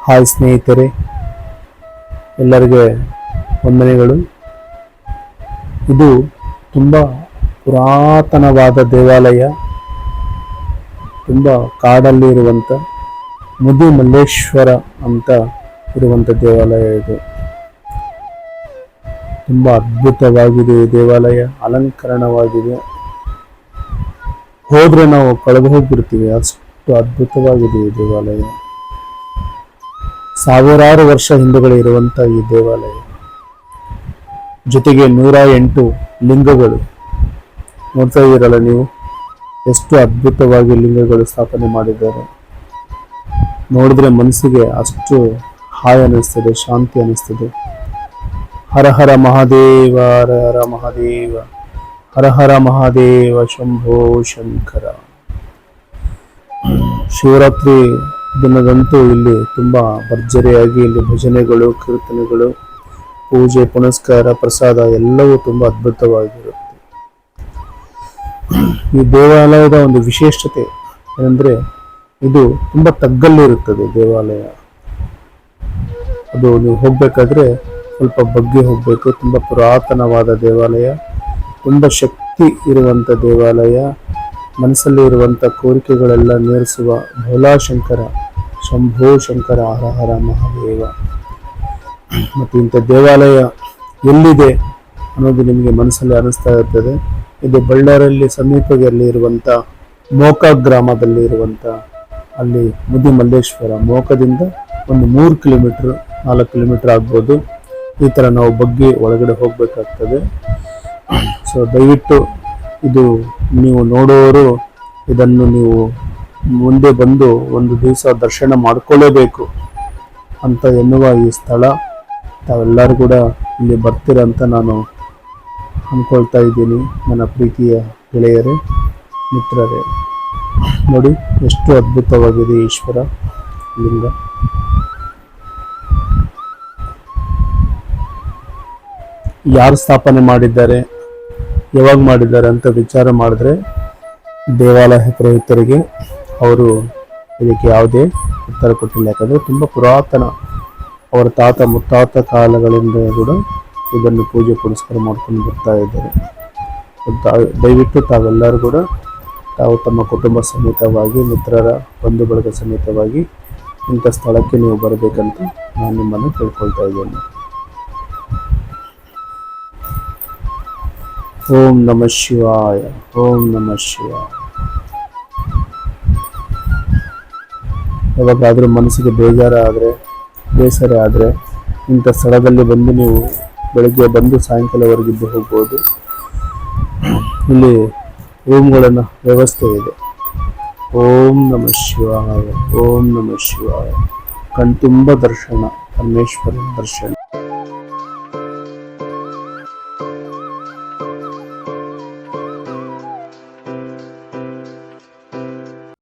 Hi ಸ್ನೇಹಿತರೆ, ಎಲ್ಲರಿಗೆ ವಂದನೆಗಳು. ಇದು ತುಂಬ ಪುರಾತನವಾದ ದೇವಾಲಯ, ತುಂಬ ಕಾಡಲ್ಲಿ ಇರುವಂಥ ಮುದಿ ಮಲ್ಲೇಶ್ವರ ಅಂತ ಇರುವಂಥ ದೇವಾಲಯ ಇದು. ತುಂಬ ಅದ್ಭುತವಾಗಿದೆ ಈ ದೇವಾಲಯ, ಅಲಂಕರಣವಾಗಿದೆ. ಹೋದ್ರೆ ನಾವು ಕಳೆದು ಹೋಗ್ಬಿಡ್ತೀವಿ, ಅಷ್ಟು ಅದ್ಭುತವಾಗಿದೆ ಈ ದೇವಾಲಯ. ಸಾವಿರಾರು ವರ್ಷ ಹಿಂದುಗಡೆ ಇರುವಂತ ಈ ದೇವಾಲಯ, ಜೊತೆಗೆ 108 ಲಿಂಗಗಳು. ನೋಡ್ತಾ ಇದ್ದೀರಲ್ಲ ನೀವು, ಎಷ್ಟು ಅದ್ಭುತವಾಗಿ ಲಿಂಗಗಳು ಸ್ಥಾಪನೆ ಮಾಡಿದ್ದಾರೆ. ನೋಡಿದ್ರೆ ಮನಸ್ಸಿಗೆ ಅಷ್ಟು ಹಾಯ್ ಅನ್ನಿಸ್ತದೆ, ಶಾಂತಿ ಅನ್ನಿಸ್ತದೆ. ಹರ ಹರ ಮಹಾದೇವ, ಹರ ಹರ ಮಹಾದೇವ, ಹರ ಹರ ಮಹಾದೇವ, ಶಂಭೋ ಶಂಕರ. ಶಿವರಾತ್ರಿ ದಿನದಂತೂ ಇಲ್ಲಿ ತುಂಬಾ ಭರ್ಜರಿಯಾಗಿ ಇಲ್ಲಿ ಭಜನೆಗಳು, ಕೀರ್ತನೆಗಳು, ಪೂಜೆ, ಪುನಸ್ಕಾರ, ಪ್ರಸಾದ ಎಲ್ಲವೂ ತುಂಬಾ ಅದ್ಭುತವಾಗಿರುತ್ತೆ. ಈ ದೇವಾಲಯದ ಒಂದು ವಿಶೇಷತೆ ಏನಂದ್ರೆ, ಇದು ತುಂಬಾ ತಗ್ಗಲ್ಲಿರುತ್ತದೆ ದೇವಾಲಯ. ಅದು ನೀವು ಹೋಗ್ಬೇಕಾದ್ರೆ ಸ್ವಲ್ಪ ಬಗ್ಗೆ ಹೋಗ್ಬೇಕು. ತುಂಬಾ ಪುರಾತನವಾದ ದೇವಾಲಯ, ತುಂಬಾ ಶಕ್ತಿ ಇರುವಂತ ದೇವಾಲಯ. ಮನಸ್ಸಲ್ಲಿ ಇರುವಂತ ಕೋರಿಕೆಗಳೆಲ್ಲ ನೇರಿಸುವ ಭೋಲಾಶಂಕರ, ಶಂಭೋ ಶಂಕರ, ಹರ ಹರ ಮಹಾದೇವ. ಮತ್ತು ಇಂಥ ದೇವಾಲಯ ಎಲ್ಲಿದೆ ಅನ್ನೋದು ನಿಮಗೆ ಮನಸ್ಸಲ್ಲಿ ಅನಿಸ್ತಾ ಇರ್ತದೆ. ಇದು ಬಳ್ಳಾರಿಯಲ್ಲಿ ಸಮೀಪದಲ್ಲಿ ಇರುವಂತ ಮೋಕ ಗ್ರಾಮದಲ್ಲಿ ಇರುವಂತ ಅಲ್ಲಿ ಮುದಿ ಮಲ್ಲೇಶ್ವರ. ಮೋಕದಿಂದ ಒಂದು 3 ಕಿಲೋಮೀಟರ್ 4 ಕಿಲೋಮೀಟರ್ ಆಗ್ಬೋದು. ಈ ತರ ನಾವು ಬಗ್ಗೆ ಒಳಗಡೆ ಹೋಗ್ಬೇಕಾಗ್ತದೆ. ಸೊ ದಯವಿಟ್ಟು ಇದು ನೀವು ನೋಡೋರು ಇದನ್ನು ನೀವು ಮುಂದೆ ಬಂದು ಒಂದು ದಿವಸ ದರ್ಶನ ಮಾಡ್ಕೊಳ್ಳೇಬೇಕು ಅಂತ ಎನ್ನುವ ಈ ಸ್ಥಳ. ತಾವೆಲ್ಲರೂ ಕೂಡ ಇಲ್ಲಿ ಬರ್ತೀರಂತ ನಾನು ಅಂದ್ಕೊಳ್ತಾ ಇದ್ದೀನಿ, ನನ್ನ ಪ್ರೀತಿಯ ಗೆಳೆಯರೇ, ಮಿತ್ರರೇ. ನೋಡಿ ಎಷ್ಟು ಅದ್ಭುತವಾಗಿದೆ ಈಶ್ವರ ಲಿಂಗ. ಯಾರು ಸ್ಥಾಪನೆ ಮಾಡಿದ್ದಾರೆ, ಯಾವಾಗ ಮಾಡಿದ್ದಾರೆ ಅಂತ ವಿಚಾರ ಮಾಡಿದ್ರೆ ದೇವಾಲಯ ಪುರೋಹಿತರಿಗೆ ಅವರು ಇದಕ್ಕೆ ಯಾವುದೇ ಉತ್ತರ ಕೊಟ್ಟಿಲ್ಲ. ಯಾಕಂದರೆ ತುಂಬ ಪುರಾತನ, ಅವರ ತಾತ ಮುತ್ತಾತ ಕಾಲಗಳಿಂದ ಕೂಡ ಇದನ್ನು ಪೂಜೆ ಪುನಸ್ಕಾರ ಮಾಡ್ಕೊಂಡು ಬರ್ತಾ ಇದ್ದಾರೆ. ದಯವಿಟ್ಟು ತಾವೆಲ್ಲರೂ ಕೂಡ ತಾವು ತಮ್ಮ ಕುಟುಂಬ ಸಮೇತವಾಗಿ, ಮಿತ್ರರ ಬಂಧು ಬಳಗ ಸಮೇತವಾಗಿ ಇಂಥ ಸ್ಥಳಕ್ಕೆ ನೀವು ಬರಬೇಕಂತ ನಾನು ನಿಮ್ಮನ್ನು ಕೇಳ್ಕೊಳ್ತಾ ಇದ್ದೇನೆ. ಓಂ ನಮಃ ಶಿವಾಯ, ಓಂ ನಮಃ ಶಿವಾಯ. ಯಾವಾಗಾದರೂ ಮನಸ್ಸಿಗೆ ಬೇಸರ ಆದರೆ ಇಂಥ ಸ್ಥಳದಲ್ಲಿ ಬಂದು ನೀವು ಬೆಳಗ್ಗೆ ಬಂದು ಸಾಯಂಕಾಲವರೆಗಿದ್ದು ಹೋಗ್ಬೋದು. ಇಲ್ಲಿ ರೂಮ್ಗಳನ್ನು ವ್ಯವಸ್ಥೆ ಇದೆ. ಓಂ ನಮಃ ಶಿವಾಯ, ಓಂ ನಮಃ ಶಿವಾಯ. ಕಣ್ತುಂಬ ದರ್ಶನ, ಪರಮೇಶ್ವರನ ದರ್ಶನ.